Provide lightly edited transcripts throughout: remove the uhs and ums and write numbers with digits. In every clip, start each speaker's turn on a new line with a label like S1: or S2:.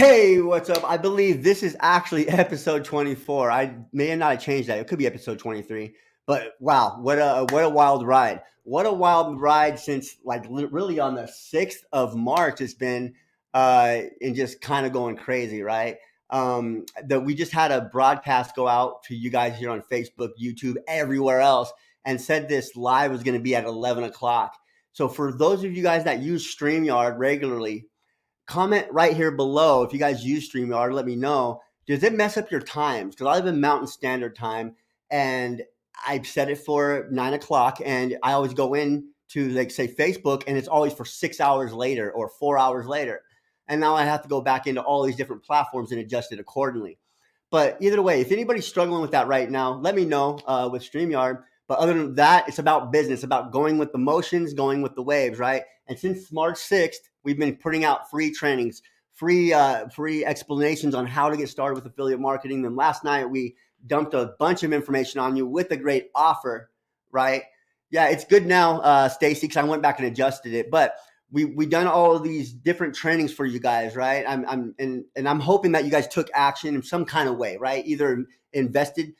S1: Hey, what's up? I believe this is actually episode 24. I may have not changed that. It could be episode 23. But wow, what a wild ride. What a wild ride since like really on the 6th of March it's been and just kind of going crazy, right? That we just had a broadcast go out to you guys here on Facebook, YouTube, everywhere else, and said this live was going to be at 11 o'clock. So for those of you guys that use StreamYard regularly, comment right here below if you guys use StreamYard. Let me know. Does it mess up your times? Because I live in Mountain Standard Time, and I've set it for 9 o'clock, and I always go in to like say Facebook, and it's always for 6 hours later or 4 hours later. And now I have to go back into all these different platforms and adjust it accordingly. But either way, if anybody's struggling with that right now, let me know with StreamYard. But other than that, it's about business, about going with the motions, going with the waves, right? And since March 6th, we've been putting out free trainings, free explanations on how to get started with affiliate marketing. Then last night we dumped a bunch of information on you with a great offer, right? Yeah, it's good now, Stacy, because I went back and adjusted it. But we done all of these different trainings for you guys, right? I'm hoping that you guys took action in some kind of way, right? Either invested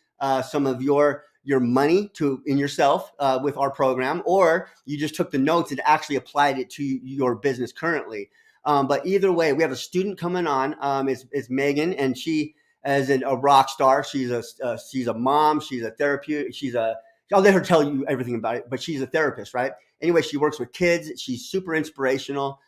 S1: some of your money in yourself with our program, or you just took the notes and actually applied it to your business currently. But either way, we have a student coming on. It's Meagan, and she is a rock star. She's a mom. She's a therapist. I'll let her tell you everything about it, but she's a therapist, right? Anyway, she works with kids. She's super inspirational.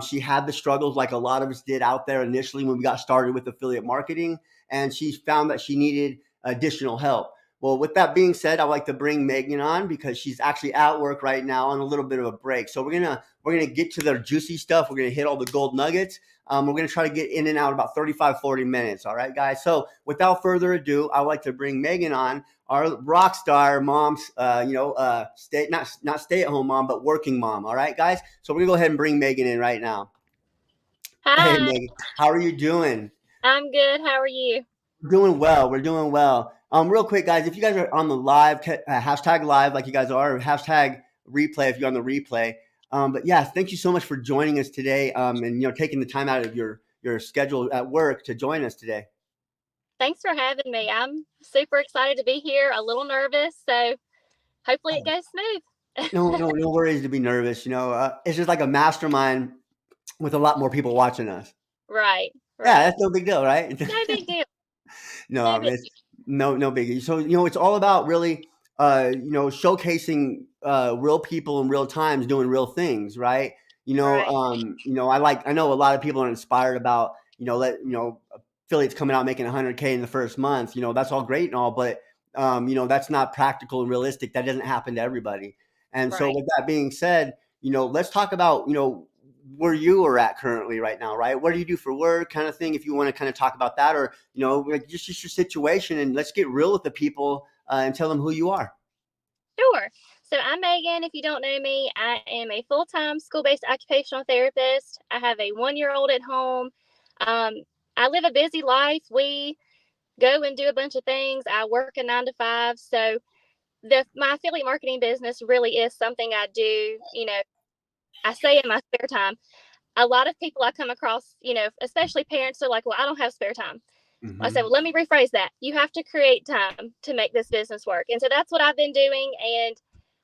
S1: She had the struggles like a lot of us did out there initially when we got started with affiliate marketing, and she found that she needed additional help. Well, with that being said, I'd like to bring Meagan on because she's actually at work right now on a little bit of a break. So we're gonna get to the juicy stuff. We're gonna hit all the gold nuggets. We're gonna try to get in and out about 35, 40 minutes. All right, guys. So without further ado, I'd like to bring Meagan on, our rock star mom's, not stay at home mom, but working mom. All right, guys. So we're gonna go ahead and bring Meagan in right now. Hey,
S2: Hi,
S1: Meagan, how are you doing?
S2: I'm good. How are you?
S1: Doing well. We're doing well. Real quick, guys, if you guys are on the live, hashtag live like you guys are, or hashtag replay if you're on the replay. But yeah, thank you so much for joining us today. And taking the time out of your schedule at work to join us today.
S2: Thanks for having me. I'm super excited to be here, a little nervous, so hopefully it goes
S1: No,
S2: smooth.
S1: no worries to be nervous. It's just like a mastermind with a lot more people watching us.
S2: Right,
S1: Yeah,
S2: right.
S1: that's no big deal, right?
S2: No big deal. No
S1: No,
S2: big
S1: it's no biggie. So it's all about really showcasing real people in real times doing real things, right?
S2: Right,
S1: I know a lot of people are inspired about affiliates coming out making 100K in the first month. That's all great and all, but that's not practical and realistic. That doesn't happen to everybody. And so
S2: right.
S1: with that being said, let's talk about where you are at currently right now, right? What do you do for work, kind of thing? If you want to kind of talk about that, or like just your situation, and let's get real with the people and tell them who you are.
S2: Sure. So I'm Megan. If you don't know me, I am a full-time school-based occupational therapist. I have a 1-year-old at home. Um, I live a busy life. We go and do a bunch of things. I work a 9 to 5. So my affiliate marketing business really is something I do, I say in my spare time. A lot of people I come across, especially parents are like, well, I don't have spare time. I said,
S1: Mm-hmm.
S2: well, let me rephrase that. You have to create time to make this business work. And so that's what I've been doing. And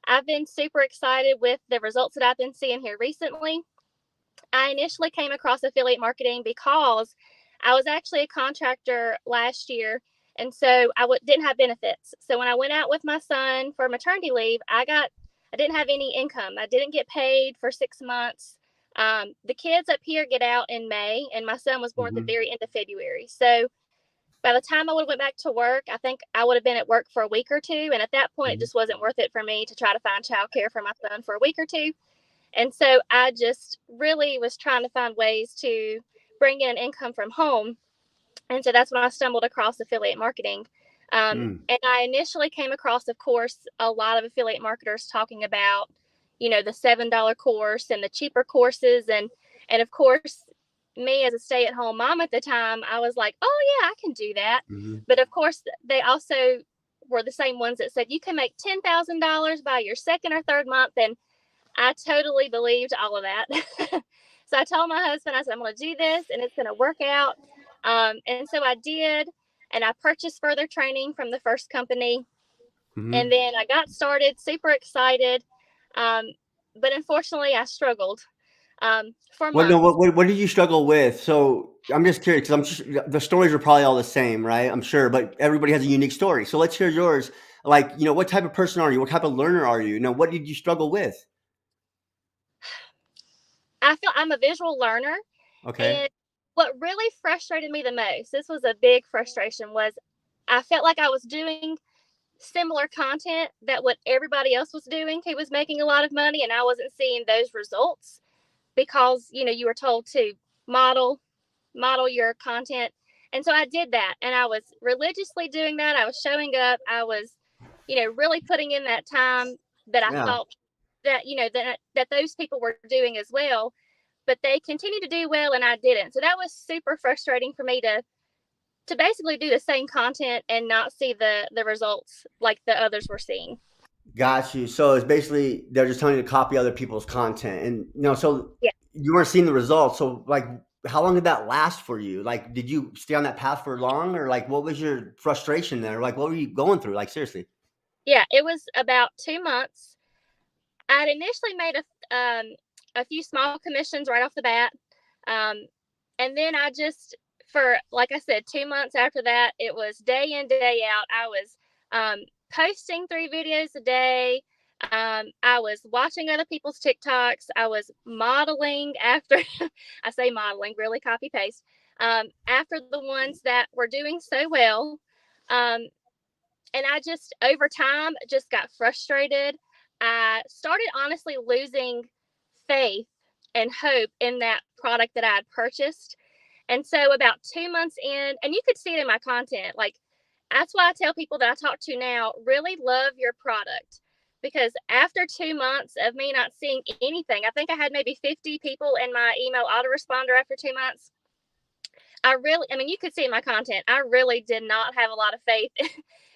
S2: I've been super excited with the results that I've been seeing here recently. I initially came across affiliate marketing because I was actually a contractor last year. And so didn't have benefits. So when I went out with my son for maternity leave, I didn't have any income. I didn't get paid for 6 months. The kids up here get out in May, and my son was born at the
S1: Mm-hmm.
S2: very end of February. So by the time I would have went back to work, I think I would have been at work for a week or two. And at that point, it
S1: Mm-hmm.
S2: just wasn't worth it for me to try to find childcare for my son for a week or two. And so I just really was trying to find ways to bring in income from home. And so that's when I stumbled across affiliate marketing.
S1: Mm.
S2: And I initially came across, of course, a lot of affiliate marketers talking about, the $7 course and the cheaper courses. And of course, me as a stay-at-home mom at the time, I was like, oh yeah, I can do that.
S1: Mm-hmm.
S2: But of course, they also were the same ones that said you can make $10,000 by your second or third month. And I totally believed all of that. So I told my husband, I said, I'm going to do this and it's going to work out. And so I did. And I purchased further training from the first company.
S1: Hmm.
S2: And then I got started, super excited. Um, but unfortunately, I struggled for
S1: What no?
S2: months.
S1: What did you struggle with? So I'm just curious because I'm just the stories are probably all the same, right? I'm sure, but everybody has a unique story. So let's hear yours. Like, what type of person are you? What type of learner are you? What did you struggle with?
S2: I feel I'm a visual learner.
S1: Okay.
S2: And what really frustrated me the most, this was a big frustration, was I felt like I was doing similar content that what everybody else was doing who was making a lot of money, and I wasn't seeing those results because you were told to model model your content. And so I did that, and I was religiously doing that. I was showing up. I was really putting in that time that I
S1: Yeah.
S2: thought that that those people were doing as well, but they continued to do well and I didn't. So that was super frustrating for me to basically do the same content and not see the results like the others were seeing.
S1: Got you. So it's basically they're just telling you to copy other people's content, and so
S2: Yeah.
S1: you weren't seeing the results. So like, how long did that last for you? Like, did you stay on that path for long, or like, what was your frustration there? Like, what were you going through? Like, seriously.
S2: Yeah, it was about 2 months. I'd initially made a few small commissions right off the bat. Um, and then I just, for like I said, 2 months after that, it was day in, day out. I was posting 3 videos a day. I was watching other people's TikToks. I was modeling after, I say modeling, really copy paste, after the ones that were doing so well. Um, and I just, over time, just got frustrated. I started honestly losing faith and hope in that product that I had purchased. And so, about 2 months in, and you could see it in my content, like that's why I tell people that I talk to now really love your product. Because after 2 months of me not seeing anything, I think I had maybe 50 people in my email autoresponder after 2 months. I mean, you could see in my content, I really did not have a lot of faith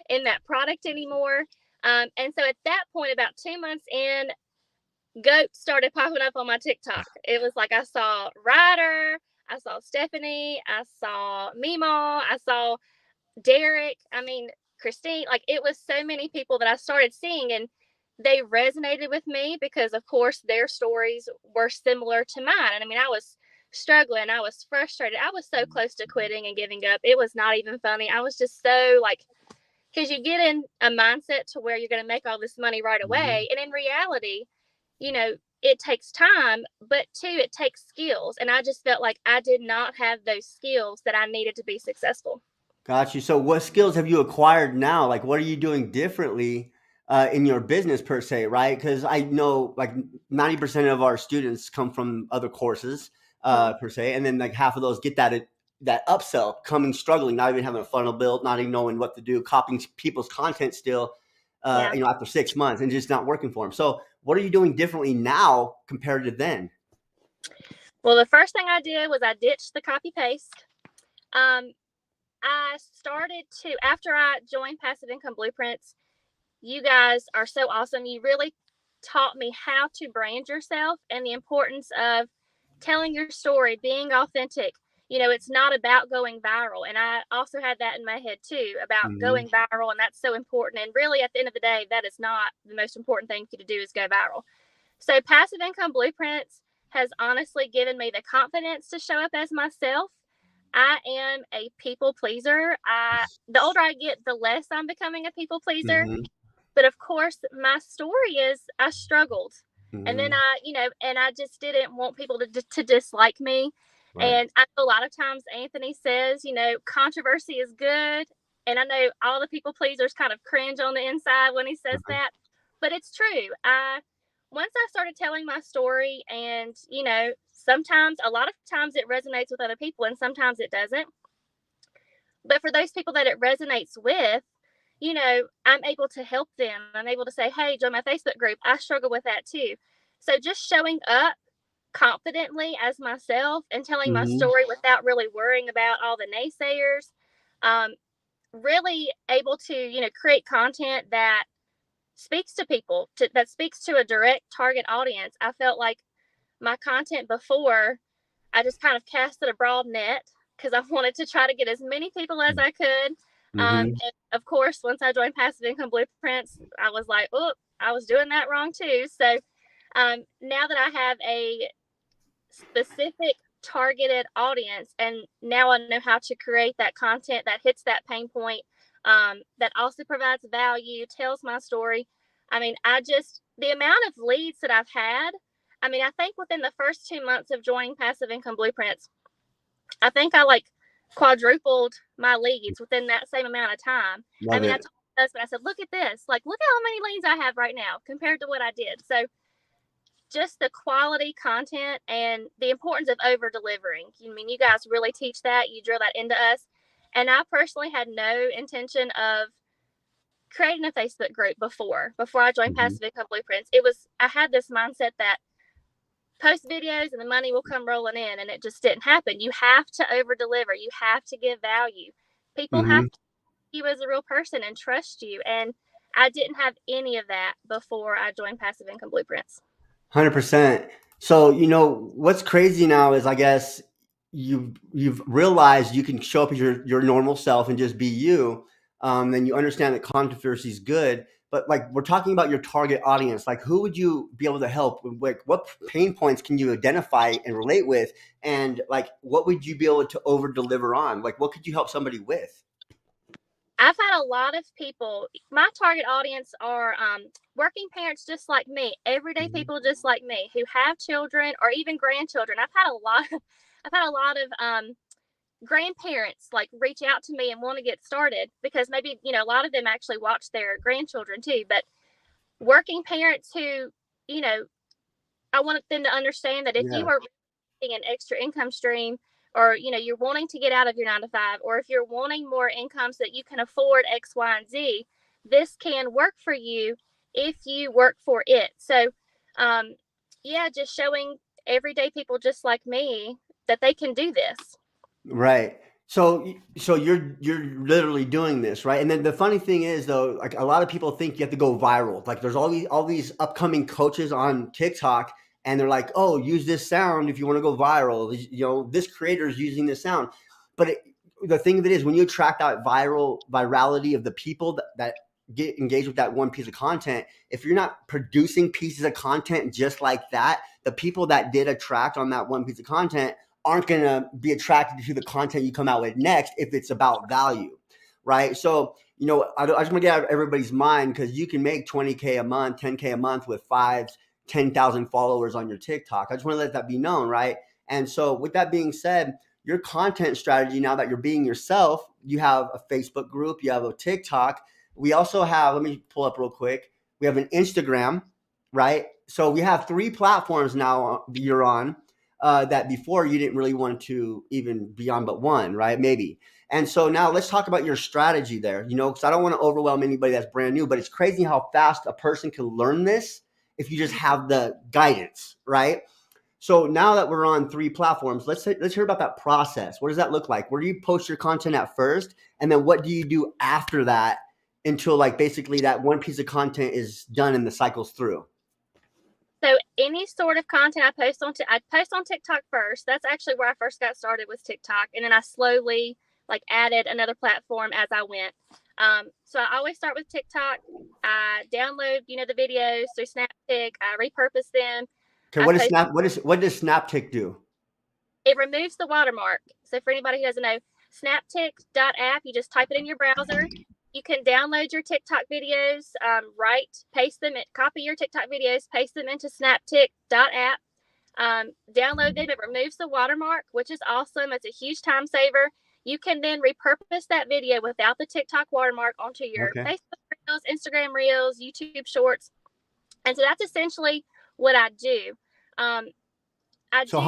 S2: in that product anymore. And so at that point, about 2 months in, G.O.A.T started popping up on my TikTok. It was like I saw Ryder, I saw Stephanie, I saw Meemaw, I saw Derek. I mean, Christine. Like it was so many people that I started seeing, and they resonated with me because, of course, their stories were similar to mine. And I mean, I was struggling, I was frustrated, I was so close to quitting and giving up. It was not even funny. I was just so like, because you get in a mindset to where you're going to make all this money right
S1: Mhm.
S2: away, and in reality, you know, it takes time, but two, it takes skills. And I just felt like I did not have those skills that I needed to be successful.
S1: Got you. So what skills have you acquired now? Like, what are you doing differently in your business per se, right? Because I know like 90% of our students come from other courses
S2: Mm,
S1: per se, and then like half of those get that upsell, coming struggling, not even having a funnel built, not even knowing what to do, copying people's content still,
S2: yeah.
S1: after 6 months and just not working for them. So what are you doing differently now compared to then?
S2: Well, the first thing I did was I ditched the copy paste. Um, I started to, after I joined Passive Income Blueprints, you guys are so awesome. You really taught me how to brand yourself and the importance of telling your story, being authentic. It's not about going viral. And I also had that in my head too about
S1: Hmm.
S2: going viral. And that's so important. And really, at the end of the day, that is not the most important thing for you to do is go viral. So, Passive Income Blueprints has honestly given me the confidence to show up as myself. I am a people pleaser. The older I get, the less I'm becoming a people pleaser.
S1: Hmm.
S2: But of course, my story is I struggled. And then
S1: Hmm.
S2: and I just didn't want people to dislike me.
S1: Right.
S2: And I know a lot of times Anthony says, controversy is good. And I know all the people pleasers kind of cringe on the inside when he says
S1: Uh-huh.
S2: that. But it's true. Once I started telling my story, and sometimes, a lot of times it resonates with other people and sometimes it doesn't. But for those people that it resonates with, I'm able to help them. I'm able to say, hey, join my Facebook group. I struggle with that too. So just showing up confidently as myself and telling my
S1: Hmm.
S2: story without really worrying about all the naysayers, um, really able to, create content that speaks to people, that speaks to a direct target audience. I felt like my content before, I just kind of casted a broad net because I wanted to try to get as many people as I could.
S1: Mm-hmm.
S2: And of course, once I joined Passive Income Blueprints, I was like, oh, I was doing that wrong too. So now that I have a specific targeted audience, and now I know how to create that content that hits that pain point, that also provides value, tells my story. I mean, the amount of leads that I've had, I mean, I think within the first 2 months of joining Passive Income Blueprints, I think I like quadrupled my leads within that same amount of time. I
S1: Love
S2: mean, I
S1: it.
S2: told my husband, I said, look at this. Like, look at how many leads I have right now compared to what I did. So just the quality content and the importance of over delivering. I mean, you guys really teach that. You drill that into us. And I personally had no intention of creating a Facebook group before I joined
S1: Mm-hmm.
S2: Passive Income Blueprints. I had this mindset that post videos and the money will come rolling in, and it just didn't happen. You have to over deliver. You have to give value. People
S1: Mm-hmm.
S2: have to see you as a real person and trust you. And I didn't have any of that before I joined Passive Income Blueprints.
S1: 100%. So, what's crazy now is, I guess, you've realized you can show up as your normal self and just be you. And you understand that controversy is good. But like, we're talking about your target audience. Like, who would you be able to help? Like, what pain points can you identify and relate with? And like, what would you be able to over deliver on? Like, what could you help somebody with?
S2: I've had a lot of people. My target audience are working parents just like me, everyday
S1: Mhm.
S2: people just like me who have children or even grandchildren. I've had a lot. I've had a lot of grandparents like reach out to me and want to get started because maybe a lot of them actually watch their grandchildren too. But working parents who you know I want them to understand that if you
S1: Yeah.
S2: are an extra income stream, or you're wanting to get out of your 9 to 5, or if you're wanting more income so that you can afford X, Y, and Z, this can work for you if you work for it. So um yeah, just showing everyday people just like me that they can do this.
S1: Right. So you're literally doing this, right? And then the funny thing is, though, like, a lot of people think you have to go viral. Like, there's all these upcoming coaches on TikTok, and they're like, "Oh, use this sound if you want to go viral." This creator is using this sound, but the thing of it is, when you attract that virality of the people that get engaged with that one piece of content, if you're not producing pieces of content just like that, the people that did attract on that one piece of content aren't going to be attracted to the content you come out with next if it's about value, right? So, I just want to get out of everybody's mind, because you can make 20K a month, 10K a month with 10,000 followers on your TikTok. I just want to let that be known, right? And so, with that being said, your content strategy, now that you're being yourself, you have a Facebook group, you have a TikTok. We also have, let me pull up real quick, we have an Instagram, right? So we have 3 platforms now you're on, that before you didn't really want to even be on but one, right? Maybe. And so now let's talk about your strategy there, because I don't want to overwhelm anybody that's brand new, but it's crazy how fast a person can learn this if you just have the guidance, right? So now that we're on 3 platforms, let's hear about that process. What does that look like? Where do you post your content at first? And then what do you do after that until, like, basically that one piece of content is done and the cycle's through?
S2: So any sort of content I post on TikTok first. That's actually where I first got started, with TikTok, and then I slowly like added another platform as I went. So I always start with TikTok. I download the videos through Snaptic. I repurpose them.
S1: Okay,
S2: I post.
S1: what does Snaptic do?
S2: It removes the watermark. So for anybody who doesn't know, Snaptic.app. You just type it in your browser. You can download your TikTok videos, paste them, copy your TikTok videos, paste them into Snaptic.app. Download them. It removes the watermark, which is awesome. It's a huge time saver. You can then repurpose that video without the TikTok watermark onto your
S1: Okay.
S2: Facebook Reels, Instagram Reels, YouTube Shorts. And so that's essentially what I do. Um, I
S1: So
S2: do.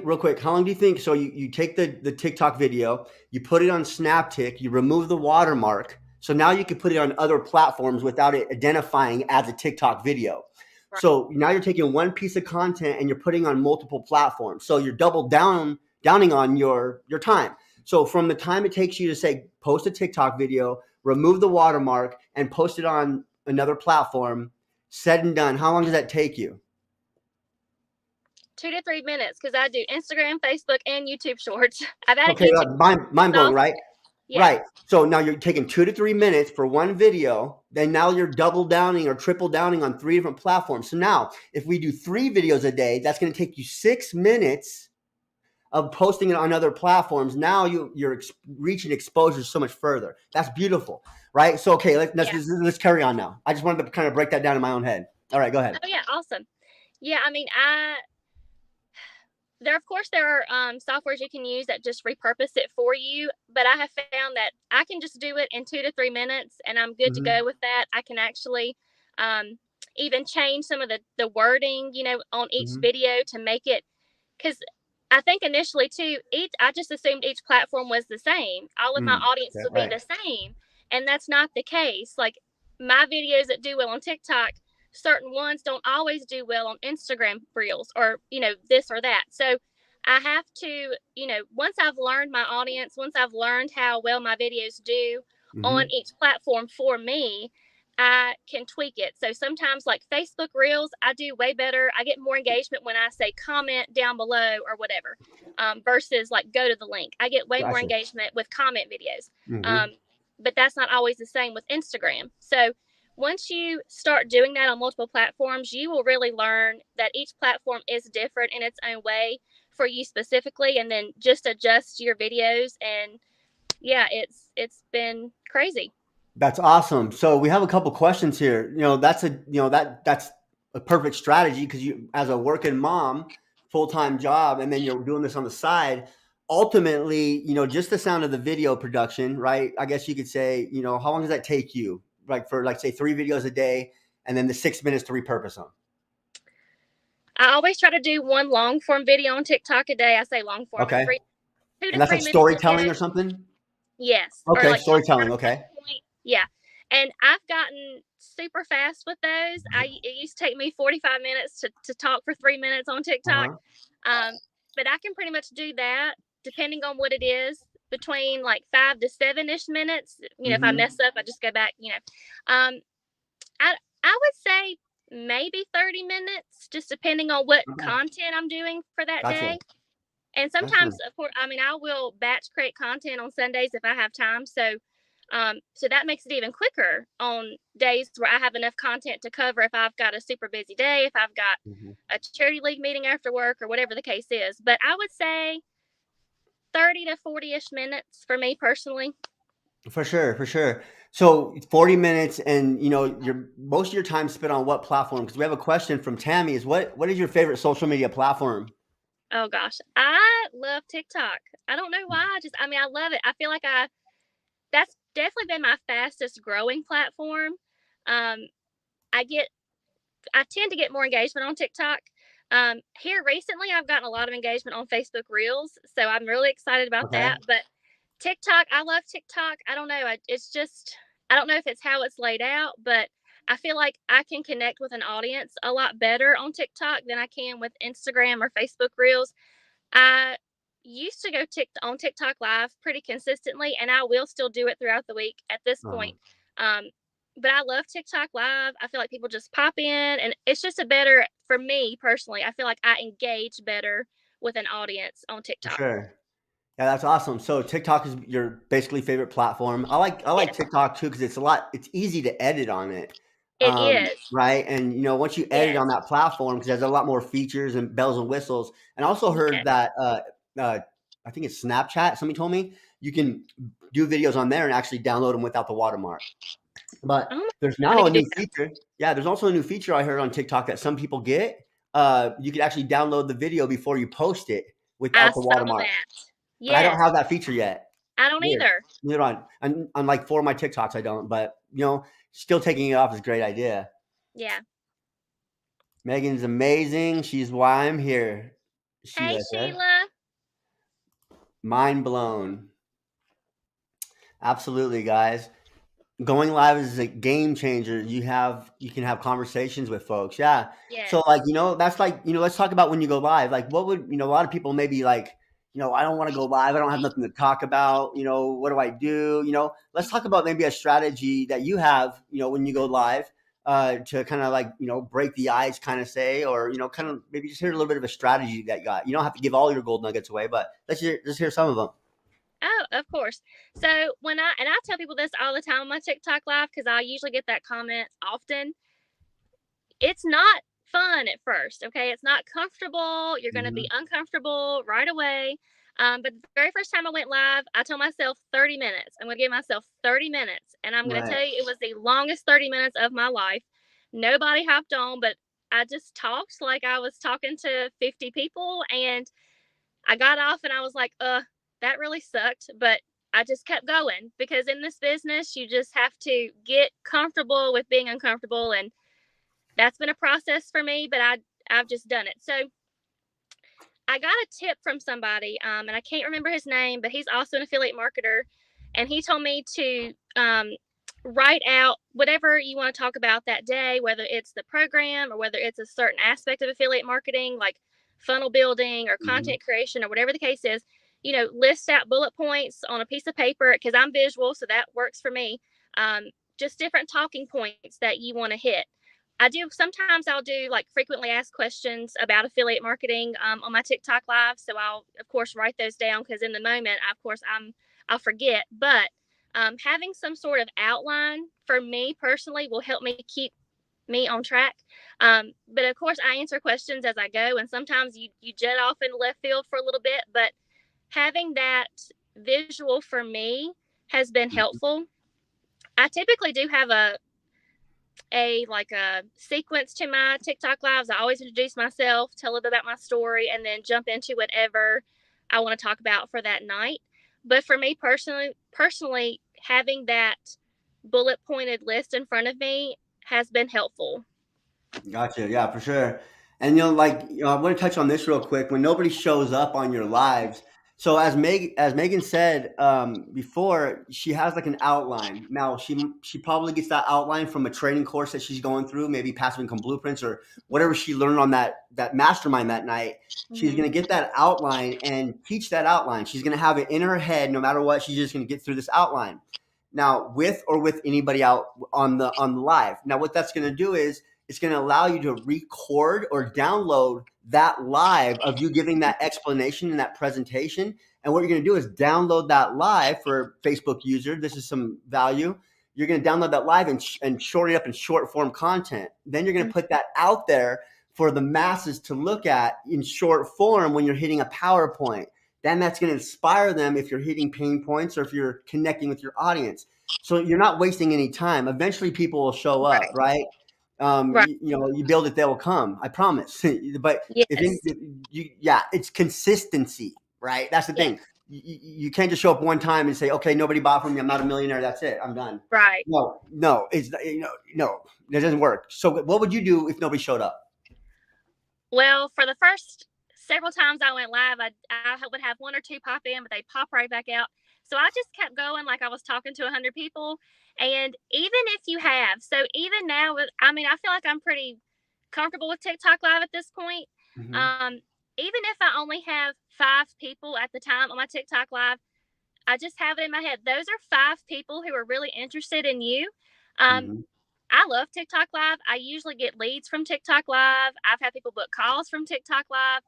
S1: real quick, how long do you think? So you take the TikTok video, you put it on Snaptic, you remove the watermark. So now you can put it on other platforms without it identifying as a TikTok video.
S2: Right.
S1: So now you're taking one piece of content and you're putting on multiple platforms. So you're downing on your time. So from the time it takes you to say post a TikTok video, remove the watermark, and post it on another platform, said and done, how long does that take you?
S2: 2 to 3 minutes because I do Instagram, Facebook, and YouTube Shorts. I've added
S1: Okay,
S2: YouTube
S1: mind blowing,
S2: also.
S1: right?
S2: Yeah,
S1: Right. So now you're taking 2 to 3 minutes for one video. Then now you're double downing or triple downing on 3 different platforms. So now, if we do 3 videos a day, that's going to take you 6 minutes of posting it on other platforms. Now you're reaching exposure so much further. That's beautiful, right? So okay,
S2: yeah.
S1: let's carry on now. I just wanted to kind of break that down in my own head. All right, go ahead.
S2: Oh yeah, awesome. Yeah, I mean, I there of course there are softwares you can use that just repurpose it for you, but I have found that I can just do it in 2 to 3 minutes and I'm good to
S1: Mm-hmm.
S2: go with that. I can actually um, even change some of the wording, on each
S1: Mm-hmm.
S2: video to make it, because I think initially too, each I just assumed each platform was the same. All of my audience
S1: Yeah,
S2: would be
S1: right.
S2: the same, and that's not the case. Like my videos that do well on TikTok, certain ones don't always do well on Instagram Reels, or this or that. So I have to, once I've learned my audience, once I've learned how well my videos do on
S1: Mm-hmm.
S2: each platform for me, I can tweak it. So sometimes, like Facebook Reels, I do way better. I get more engagement when I say comment down below or whatever, versus like go to the link. I get way more
S1: Gotcha.
S2: engagement with comment videos.
S1: Mm-hmm.
S2: Um, but that's not always the same with Instagram. So once you start doing that on multiple platforms, you will really learn that each platform is different in its own way for you specifically, and then just adjust your videos. And yeah, it's been crazy.
S1: That's awesome. So we have a couple questions here. That's a perfect strategy because you, as a working mom, full time job, and then you're doing this on the side. Ultimately, just the sound of the video production, right? I guess you could say, how long does that take you? Like for say 3 videos a day, and then the 6 minutes to repurpose them.
S2: I always try to do one long form video on TikTok a day. I say long form,
S1: Okay,
S2: three, two
S1: and
S2: to
S1: that's
S2: three
S1: like
S2: minute
S1: storytelling or
S2: videos.
S1: something.
S2: Yes, or
S1: Okay,
S2: like talking about
S1: storytelling.
S2: a pain
S1: Okay.
S2: point. Yeah, and I've gotten super fast with those. It used to take me 45 minutes to talk for 3 minutes on
S1: Uh
S2: TikTok,
S1: huh.
S2: but I can pretty much do that depending on what it is, between like 5 to 7-ish minutes. If I
S1: Mm-hmm.
S2: mess up, I just go back. Um, I would say maybe 30 minutes, just depending on what
S1: Okay.
S2: content I'm doing for that
S1: Gotcha.
S2: day. And
S1: That's
S2: sometimes,
S1: nice.
S2: of course, I mean, I will batch create content on Sundays if I have time. So that makes it even quicker on days where I have enough content to cover. If I've got a super busy day, if I've got
S1: Mm-hmm.
S2: a charity league meeting after work, or whatever the case is. But I would say 30 to 40-ish minutes for me personally.
S1: For sure, for sure. So 40 minutes, and your most of your time spent on what platform? Because we have a question from Tammy. Is what is your favorite social media platform?
S2: Oh gosh, I love TikTok. I don't know why. I mean, I love it. I feel like that's definitely been my fastest growing platform. Um, I get I tend to get more engagement on TikTok. Here recently, I've gotten a lot of engagement on Facebook Reels, so I'm really excited about
S1: Okay.
S2: that. But TikTok, I love TikTok. I don't know. It's just, I don't know if it's how it's laid out, but I feel like I can connect with an audience a lot better on TikTok than I can with Instagram or Facebook Reels. I used to go on TikTok live pretty consistently, and I will still do it throughout the week at this
S1: Uh-huh.
S2: point. Um, but I love TikTok live. I feel like people just pop in, and it's just a better, for me personally, I feel like I engage better with an audience on
S1: For
S2: TikTok.
S1: sure. Yeah, that's awesome. So TikTok is your basically favorite platform. I like
S2: Yes,
S1: TikTok too because it's easy to edit on it.
S2: it is.
S1: Right. And once you edit on
S2: Yes.
S1: that platform, because there's a lot more features and bells and whistles. And I also heard
S2: Yes.
S1: that uh I think it's Snapchat, somebody told me you can do videos on there and actually download them without the watermark. But
S2: Oh,
S1: there's
S2: I need
S1: now a
S2: to do
S1: new
S2: that.
S1: feature. Yeah, there's also a new feature I heard on TikTok that some people get. You could actually download the video before you post it
S2: I
S1: without the
S2: saw
S1: watermark.
S2: that.
S1: But I don't
S2: Yes.
S1: have that feature yet.
S2: I don't
S1: Weird.
S2: either.
S1: Neither on like 4 of my TikToks, I don't. But still taking it off is a great idea.
S2: Yeah.
S1: Megan's amazing. She's why I'm here.
S2: Hey,
S1: Sheila said.
S2: Sheila.
S1: Mind blown. Absolutely, guys. Going live is a game changer. You can have conversations with folks. Yeah. So
S2: Yes.
S1: like, that's like, let's talk about when you go live. Like what would, a lot of people maybe like, I don't want to go live. I don't have nothing to talk about. What do I do? Let's talk about maybe a strategy that you have, when you go live. to kind of like, break the ice, kind of say, or, kind of maybe just hear a little bit of a strategy that you got. You don't have to give all your gold nuggets away, but let's hear some of them.
S2: Oh, of course. So I tell people this all the time on my TikTok live because I usually get that comment often. It's not fun at first, okay? It's not comfortable. You're going to
S1: Hmm.
S2: be uncomfortable right away. But the very first time I went live, I told myself 30 minutes. I'm going to give myself 30 minutes. And I'm going to
S1: Right.
S2: tell you, it was the longest 30 minutes of my life. Nobody hopped on, but I just talked like I was talking to 50 people. And I got off and I was like, that really sucked. But I just kept going because in this business, you just have to get comfortable with being uncomfortable. And that's been a process for me, but I've just done it. So I got a tip from somebody, and I can't remember his name, but he's also an affiliate marketer, and he told me to write out whatever you want to talk about that day, whether it's the program or whether it's a certain aspect of affiliate marketing, like funnel building or
S1: Hmm.
S2: content creation or whatever the case is. List out bullet points on a piece of paper because I'm visual, so that works for me. Just different talking points that you want to hit. I do sometimes I'll do like frequently asked questions about affiliate marketing on my TikTok live. So I'll of course write those down because in the moment, of course, I'll forget. But having some sort of outline for me personally will help me keep me on track. But of course, I answer questions as I go, and sometimes you jet off in left field for a little bit. But having that visual for me has been helpful. I typically do have a sequence to my TikTok lives. I always introduce myself, tell a little bit about my story, and then jump into whatever I want to talk about for that night. But for me personally, having that bullet pointed list in front of me has been helpful.
S1: Gotcha. Yeah, for sure. And I want to touch on this real quick. When nobody shows up on your lives, so as Megan said before, she has like an outline. Now she probably gets that outline from a training course that she's going through, maybe passive income blueprints or whatever she learned on that mastermind that night. She's
S2: Mm-hmm.
S1: gonna get that outline and teach that outline. She's gonna have it in her head, no matter what. She's just gonna get through this outline. Now, with anybody out on the live. Now, what that's gonna do is it's going to allow you to record or download that live of you giving that explanation and that presentation. And what you're going to do is download that live for Facebook user. This is some value. You're going to download that live and short it up in short form content. Then you're going to put that out there for the masses to look at in short form when you're hitting a PowerPoint. Then that's going to inspire them if you're hitting pain points or if you're connecting with your audience. So you're not wasting any time. Eventually people will show up,
S2: Right.
S1: right?
S2: Right.
S1: You build it, they will come. I promise. But
S2: Yes.
S1: yeah, it's consistency, right? That's the thing.
S2: Yes.
S1: You can't just show up one time and say, okay, nobody bought from me. I'm not a millionaire. That's it. I'm done.
S2: Right.
S1: No, no, that doesn't work. So what would you do if nobody showed up?
S2: Well, for the first several times I went live, I would have one or two pop in, but they'd pop right back out. So I just kept going like I was talking to 100 people. And even if you have, so even now, I mean, I feel like I'm pretty comfortable with TikTok Live at this point.
S1: Hmm.
S2: Um, Even if I only have 5 people at the time on my TikTok Live, I just have it in my head. Those are 5 people who are really interested in you. Um,
S1: Hmm.
S2: I love TikTok Live. I usually get leads from TikTok Live. I've had people book calls from TikTok Live.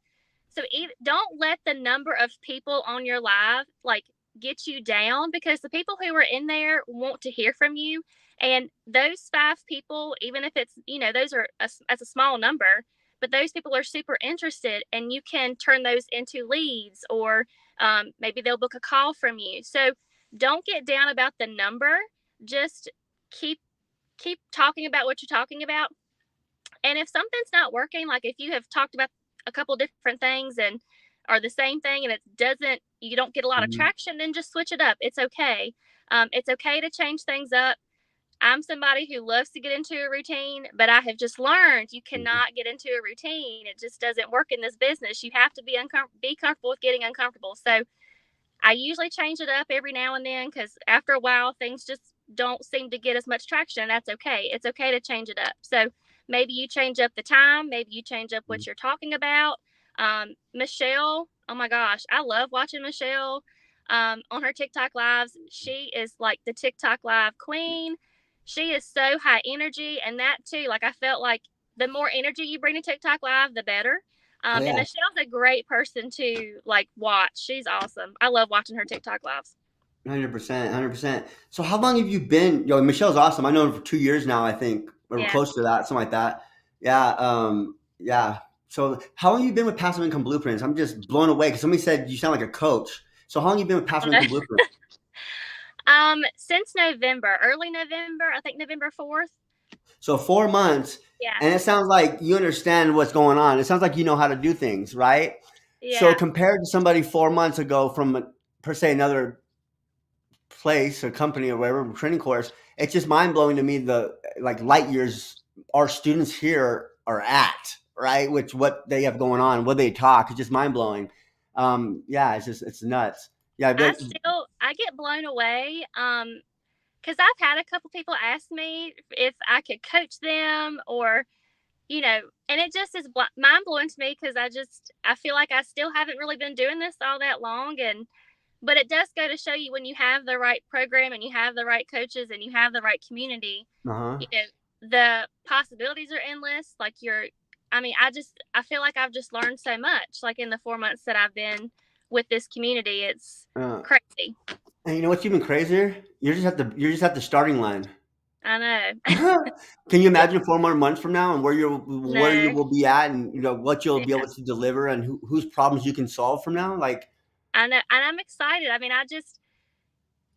S2: So don't let the number of people on your live like get you down because the people who are in there want to hear from you. And those 5 people, even if it's, those are as a small number, but those people are super interested and you can turn those into leads or maybe they'll book a call from you. So don't get down about the number. Just keep keep talking about what you're talking about. And if something's not working, like if you have talked about a couple different things and are the same thing and you don't get a lot of
S1: Hmm.
S2: traction, then just switch it up. It's okay. It's okay to change things up. I'm somebody who loves to get into a routine, but I have just learned you
S1: Hmm.
S2: cannot get into a routine. It just doesn't work in this business. You have to be comfortable with getting uncomfortable. So I usually change it up every now and then because after a while things just don't seem to get as much traction. That's okay. It's okay to change it up. So maybe you change up the time, maybe you change up what you're talking about. Michelle, oh my gosh, I love watching Michelle on her TikTok lives. She is like the TikTok live queen. she is so high energy, and that too, like I felt like the more energy you bring to TikTok Live, the better.
S1: Oh
S2: And
S1: yeah,
S2: Michelle's a great person to like watch. She's awesome. I love watching her TikTok lives.
S1: 100%, 100%. So how long have you been? Michelle's awesome. I know her for 2 years now. I think or
S2: Yeah.
S1: close to that, something like that. Yeah, yeah. So how long have you been with Passive Income Blueprints? I'm just blown away because somebody said you sound like a coach. So how long have you been with Passive Income Blueprints?
S2: Since November, early November, I think November 4th.
S1: So 4 months,
S2: Yeah.
S1: and it sounds like you understand what's going on. It sounds like you know how to do things, right? So
S2: Yeah.
S1: compared to somebody 4 months ago from per se another place or company or whatever training course, it's just mind blowing to me the like light years our students here are at, right? Which what they have going on, what they talk, is just mind blowing. Yeah, it's nuts. Yeah, but
S2: I get blown away. Because I've had a couple people ask me if I could coach them, or and it just is mind blowing to me because I feel like I still haven't really been doing this all that long, and but it does go to show you when you have the right program and you have the right coaches and you have the right community,
S1: uh-huh.
S2: you know, the possibilities are endless. Like I feel like I've just learned so much, like in the 4 months that I've been with this community. It's
S1: Uh,
S2: crazy.
S1: and you know what's even crazier? You're just at the starting line.
S2: I know.
S1: Can you imagine 4 more months from now and where you
S2: No,
S1: will be at, and what you'll be
S2: yeah,
S1: able to deliver, and whose problems you can solve from now? Like,
S2: I know, and I'm excited. I mean,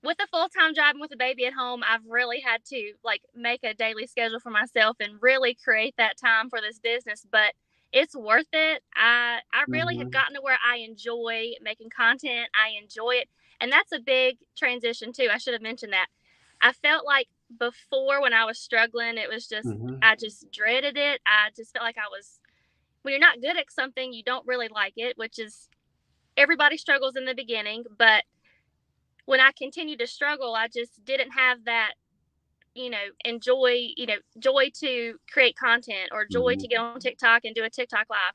S2: with a full time job and with a baby at home, I've really had to like make a daily schedule for myself and really create that time for this business. But it's worth it. I really have
S1: mhm,
S2: gotten to where I enjoy making content. I enjoy it, and that's a big transition too. I should have mentioned that. I felt like before when I was struggling, it was just
S1: mhm.
S2: I just dreaded it. I just felt like I was when you're not good at something, you don't really like it, which is everybody struggles in the beginning, but when I continued to struggle, I just didn't have that, joy to create content or joy to
S1: Mhm.
S2: get on TikTok and do a TikTok live.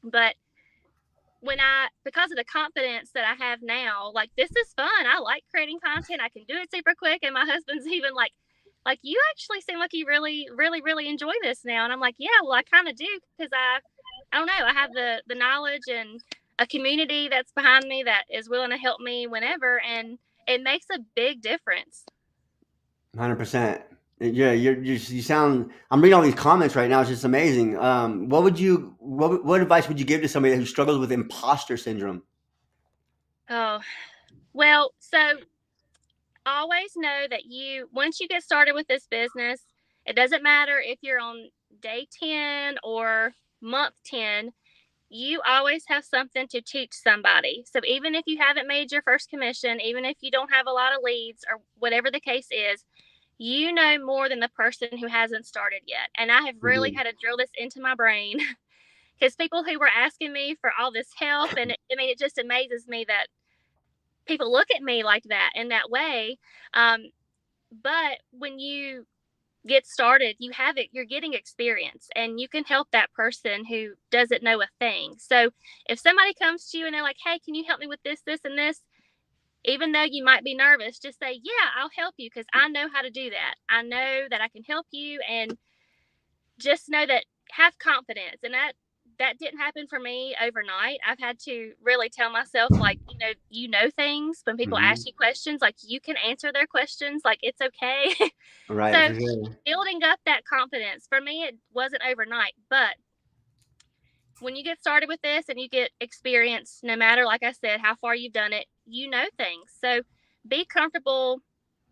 S2: But because of the confidence that I have now, like this is fun. I like creating content. I can do it super quick. And my husband's even like you actually seem like you really, really, really enjoy this now. And I'm like, yeah, well, I kind of do because I don't know. I have the knowledge and a community that's behind me that is willing to help me whenever, and it makes a big difference.
S1: 100%. Yeah, you sound. I'm reading all these comments right now. It's just amazing. What advice would you give to somebody who struggles with imposter syndrome?
S2: Oh, well, so always know that once you get started with this business, it doesn't matter if you're on day 10 or month 10, you always have something to teach somebody. So even if you haven't made your first commission, even if you don't have a lot of leads or whatever the case is, you know more than the person who hasn't started yet. And I have really
S1: Mhm.
S2: had to drill this into my brain because people who were asking me for all this help, and it just amazes me that people look at me like that in that way. Um, but when you get started, you're getting experience and you can help that person who doesn't know a thing. So if somebody comes to you and they're like, hey, can you help me with this and this? Even though you might be nervous, just say, yeah, I'll help you because I know how to do that. I know that I can help you, and just know that have confidence. And that didn't happen for me overnight. I've had to really tell myself, like, things when people ask
S1: Mhm.
S2: you questions, like you can answer their questions, like it's okay.
S1: Right,
S2: So
S1: for sure.
S2: building up that confidence for me, it wasn't overnight, but when you get started with this and you get experience, no matter, like I said, how far you've done it, you know things. So be comfortable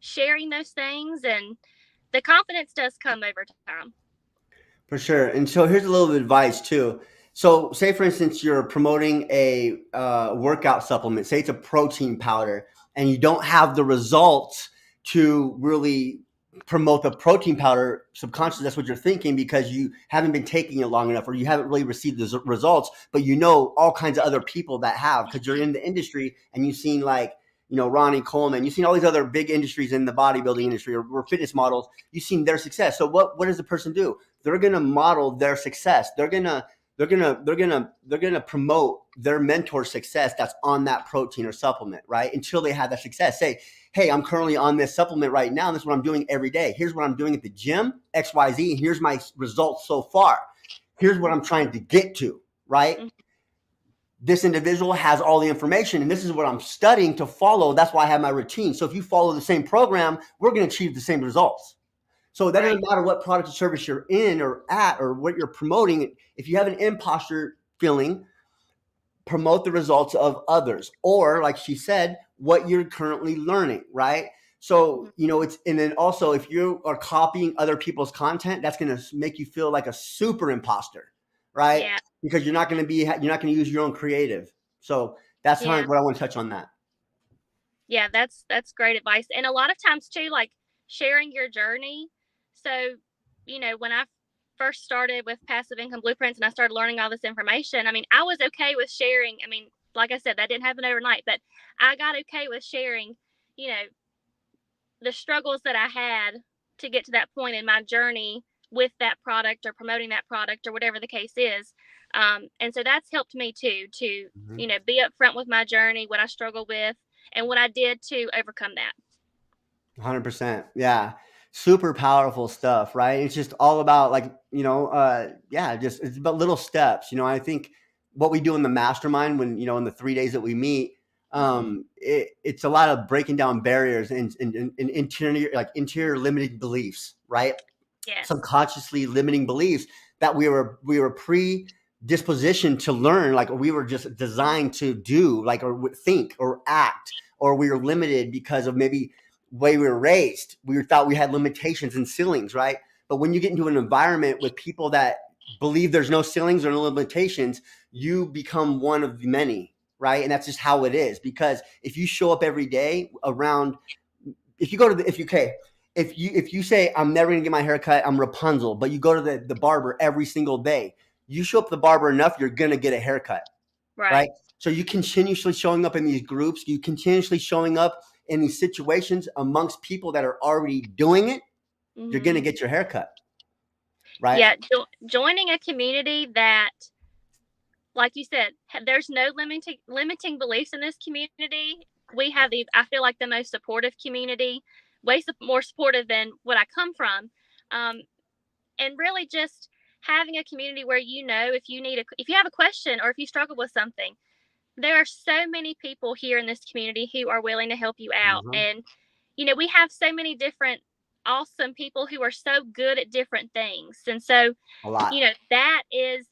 S2: sharing those things, and the confidence does come over time.
S1: For sure. And so here's a little bit of advice too. So say for instance you're promoting a workout supplement, say it's a protein powder, and you don't have the results to really promote the protein powder. Subconsciously, that's what you're thinking because you haven't been taking it long enough, or you haven't really received the results. But you know all kinds of other people that have, because you're in the industry and you've seen like Ronnie Coleman, you've seen all these other big industries in the bodybuilding industry or fitness models. You've seen their success. So what does the person do? They're going to model their success. They're going to they're gonna promote their mentor success that's on that protein or supplement, right? Until they have that success. Say, hey, I'm currently on this supplement right now. This is what I'm doing every day. Here's what I'm doing at the gym, XYZ, and here's my results so far. Here's what I'm trying to get to, right?
S2: Mhm.
S1: This individual has all the information, and this is what I'm studying to follow. That's why I have my routine. So if you follow the same program, we're going to achieve the same results. So that
S2: Right.
S1: doesn't matter what product or service you're in or at or what you're promoting. If you have an imposter feeling, promote the results of others, or like she said, what you're currently learning, right? So,
S2: Mhm.
S1: it's, and then also if you are copying other people's content, that's going to make you feel like a super imposter, right?
S2: Yeah.
S1: Because you're not going to use your own creative. So that's kind
S2: Yeah.
S1: of what I want to touch on that.
S2: Yeah, that's great advice. And a lot of times too, like sharing your journey. So, when I first started with passive income blueprints and I started learning all this information, I mean, I was okay with sharing. I mean, like I said, that didn't happen overnight, but I got okay with sharing, you know, the struggles that I had to get to that point in my journey with that product or promoting that product or whatever the case is. And so that's helped me too to,
S1: Mhm.
S2: be upfront with my journey, what I struggled with, and what I did to overcome that.
S1: 100%. Yeah. Super powerful stuff, right? It's just all about like, yeah, just it's about little steps. I think what we do in the mastermind when, in the 3 days that we meet,
S2: Hmm.
S1: it's a lot of breaking down barriers and interior limiting beliefs, right?
S2: Yes.
S1: Subconsciously limiting beliefs that we were predispositioned to learn, like we were just designed to do, like, or think or act, or we were limited because of maybe way we were raised. We thought we had limitations and ceilings, right? But when you get into an environment with people that believe there's no ceilings or no limitations, you become one of the many, right? And that's just how it is. Because if you show up every day around, if you go to the, if you okay, if you say I'm never gonna get my hair cut, I'm Rapunzel, but you go to the barber every single day, you show up at the barber enough, you're gonna get a haircut, right?
S2: Right.
S1: So you continuously showing up in these groups, you continuously showing up in these situations amongst people that are already doing it, you're
S2: Hmm.
S1: gonna get your haircut, right?
S2: Yeah. Joining a community that, like you said, there's no limiting beliefs in this community. We have I feel like the most supportive community, more supportive than what I come from. Um, and really just having a community where, if you have a question or if you struggle with something, there are so many people here in this community who are willing to help you out.
S1: Mhm.
S2: And we have so many different awesome people who are so good at different things. And so,
S1: A lot.
S2: that is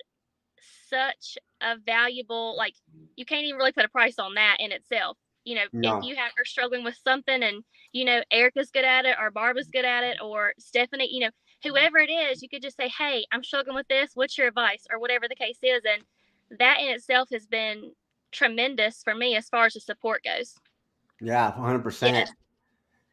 S2: such a valuable, like, you can't even really put a price on that in itself. If
S1: No.
S2: you are struggling with something, and Erica's good at it, or Barbara's good at it, or Stephanie, whoever it is, you could just say, hey, I'm struggling with this, what's your advice, or whatever the case is. And that in itself has been tremendous for me as far as the support goes.
S1: Yeah,
S2: Yes.
S1: 100%.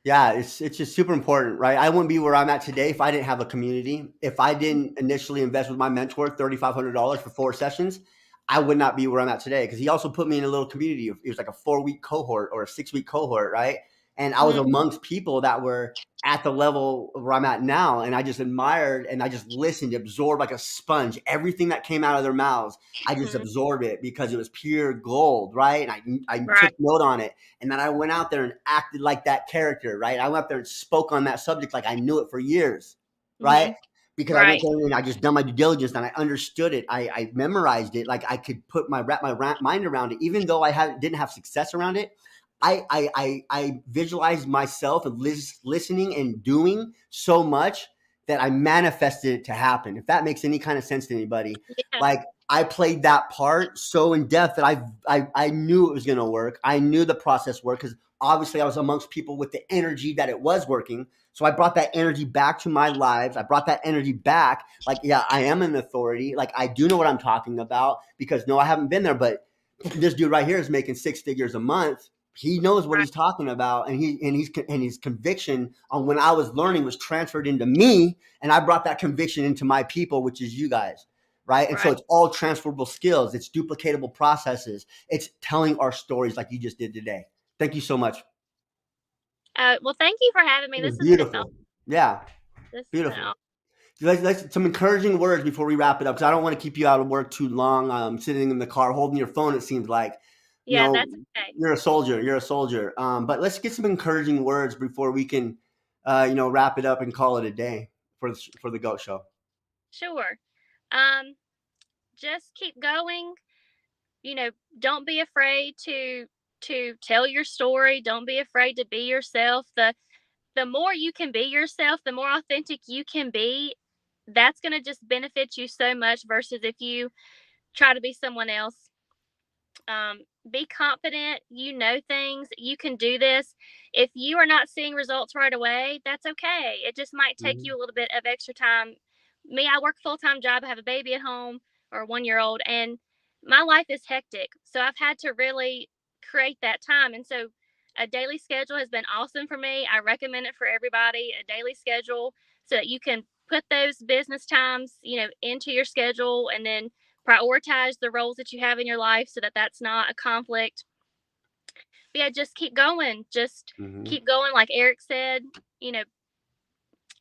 S1: Yeah, it's just super important, right? I wouldn't be where I'm at today if I didn't have a community. If I didn't initially invest with my mentor $3,500 for 4 sessions, I would not be where I'm at today, because he also put me in a little community. It was like a 4 week cohort or a 6 week cohort, right? And I was
S2: Mhm.
S1: amongst people that were at the level where I'm at now, and I just admired and I just listened, absorbed like a sponge. Everything that came out of their mouths, I just
S2: Mhm.
S1: absorbed it because it was pure gold, right? And I
S2: Right.
S1: took note on it, and then I went out there and acted like that character, right? I went out there and spoke on that subject like I knew it for years, right?
S2: Mhm.
S1: Because I went
S2: Right.
S1: there and I just done my due diligence and I understood it. I memorized it. Like I could wrap my mind around it, even though didn't have success around it. I visualized myself and listening and doing so much that I manifested it to happen. If that makes any kind of sense to anybody,
S2: Yeah.
S1: like I played that part so in depth that I knew it was going to work. I knew the process worked because obviously I was amongst people with the energy that it was working. So I brought that energy back to my lives. I brought that energy back. Like, yeah, I am an authority. Like, I do know what I'm talking about, because no, I haven't been there, but this dude right here is making 6 figures a month. He knows what
S2: Right.
S1: he's talking about, and his conviction on when I was learning was transferred into me, and I brought that conviction into my people, which is you guys, right? And so
S2: Right.
S1: it's all transferable skills. It's duplicatable processes. It's telling our stories like you just did today. Thank you so much.
S2: Well, thank you for having me.
S1: It was
S2: This has been
S1: beautiful. Yeah,
S2: this has been
S1: beautiful.
S2: awesome.
S1: Let's some encouraging words before we wrap it up, because I don't want to keep you out of work too long. Sitting in the car holding your phone, it seems like.
S2: Yeah, that's okay.
S1: You're a soldier. You're a soldier. But let's get some encouraging words before we can, wrap it up and call it a day for the G.O.A.T show.
S2: Sure. Just keep going. Don't be afraid to tell your story. Don't be afraid to be yourself. The more you can be yourself, the more authentic you can be, that's going to just benefit you so much versus if you try to be someone else. Be confident. You know things. You can do this. If you are not seeing results right away, that's okay. It just might take you a little bit of extra time. Me, I work a full-time job. I have a baby at home, or a 1-year-old, and my life is hectic. So I've had to really create that time. And so a daily schedule has been awesome for me. I recommend it for everybody, a daily schedule, so that you can put those business times, into your schedule, and then prioritize the roles that you have in your life so that that's not a conflict. But yeah, just keep going. Just keep going. Like Eric said,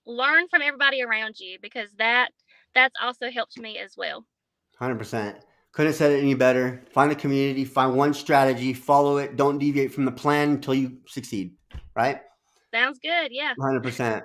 S2: learn from everybody around you, because that's also helped me as well.
S1: 100%. Couldn't have said it any better. Find a community, find one strategy, follow it. Don't deviate from the plan until you succeed. Right?
S2: Sounds good. Yeah.
S1: 100%.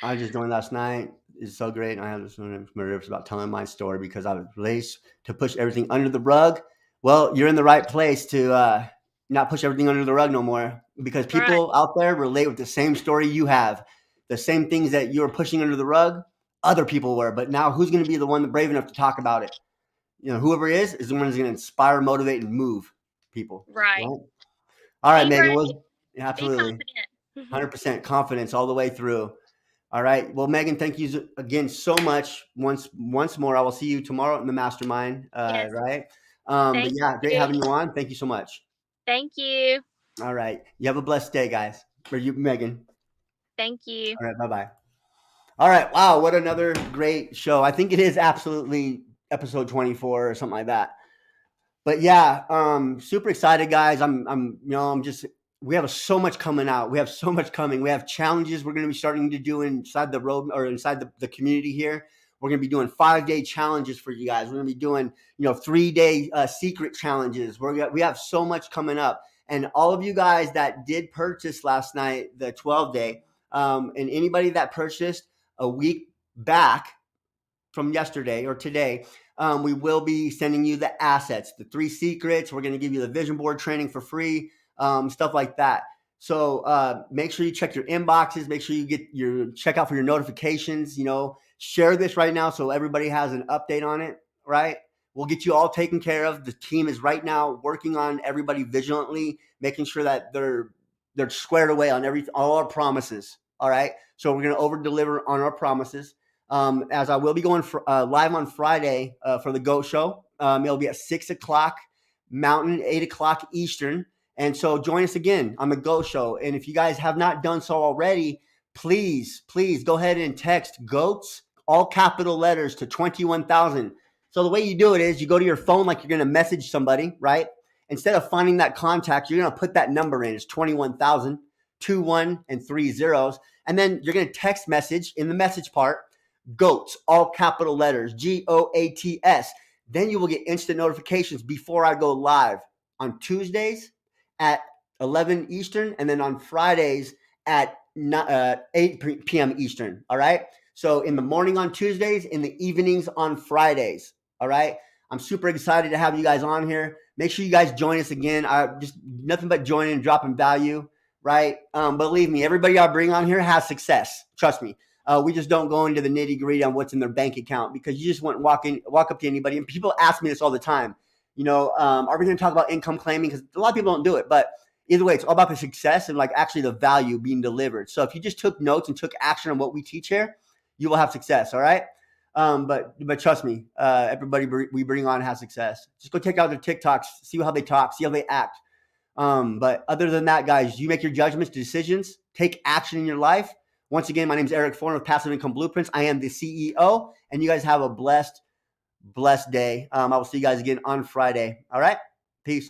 S1: I just joined last night. It's so great. And I have this nerves about telling my story because I was raised to push everything under the rug. Well, you're in the right place to not push everything under the rug no more, because people out there relate with the same story you have. The same things that you were pushing under the rug, other people were. But now who's going to be the one brave enough to talk about it? Whoever is the one who's going to inspire, motivate, and move people.
S2: Right.
S1: All right,
S2: Be
S1: Meagan.
S2: brave.
S1: Absolutely.
S2: Be confident.
S1: 100% confidence all the way through. All right. Well, Meagan, thank you again so much. Once more, I will see you tomorrow in the mastermind.
S2: Yes.
S1: Right. But yeah, great having you on. Thank you so much.
S2: Thank you.
S1: All right. You have a blessed day, guys. For you, Meagan.
S2: Thank you.
S1: All right. Bye-bye. All right. Wow. What another great show. I think it is absolutely episode 24 or something like that. But yeah, super excited, guys. We have so much coming out. We have so much coming. We have challenges we're going to be starting to do inside the road, or inside the community here. We're going to be doing 5-day challenges for you guys. We're going to be doing, 3-day secret challenges. We have so much coming up. And all of you guys that did purchase last night, the 12-day, and anybody that purchased a week back from yesterday or today, we will be sending you the assets, the 3 secrets. We're going to give you the vision board training for free. Stuff like that. So make sure you check your inboxes. Make sure you check out for your notifications. Share this right now so everybody has an update on it. Right? We'll get you all taken care of. The team is right now working on everybody vigilantly, making sure that they're squared away on all our promises. All right. So we're going to over deliver on our promises. As I will be going live on Friday for the G.O.A.T show. It'll be at 6:00 Mountain, 8:00 Eastern. And so join us again on the G.O.A.T show. And if you guys have not done so already, please go ahead and text GOATs, all capital letters, to 21,000. So the way you do it is you go to your phone like you're going to message somebody, right? Instead of finding that contact, you're going to put that number in. It's 21,000, 21 and 3 zeros. And then you're going to text message in the message part, GOATs, all capital letters, GOATS. Then you will get instant notifications before I go live on Tuesdays at 11 Eastern, and then on Fridays at 8 p.m. Eastern. All right. So in the morning on Tuesdays, in the evenings on Fridays. All right. I'm super excited to have you guys on here. Make sure you guys join us again. Just nothing but joining and dropping value. Right. Believe me, everybody I bring on here has success. Trust me. We just don't go into the nitty gritty on what's in their bank account, because you just wouldn't walk up to anybody. And people ask me this all the time. Are we going to talk about income claiming? Because a lot of people don't do it. But either way, it's all about the success and actually the value being delivered. So if you just took notes and took action on what we teach here, you will have success. All right. But trust me, everybody we bring on has success. Just go check out their TikToks, see how they talk, see how they act. But other than that, guys, you make your judgments, decisions, take action in your life. Once again, my name is Eric Foreman of Passive Income Blueprints. I am the CEO, and you guys have a blessed day. I will see you guys again on Friday. All right. Peace.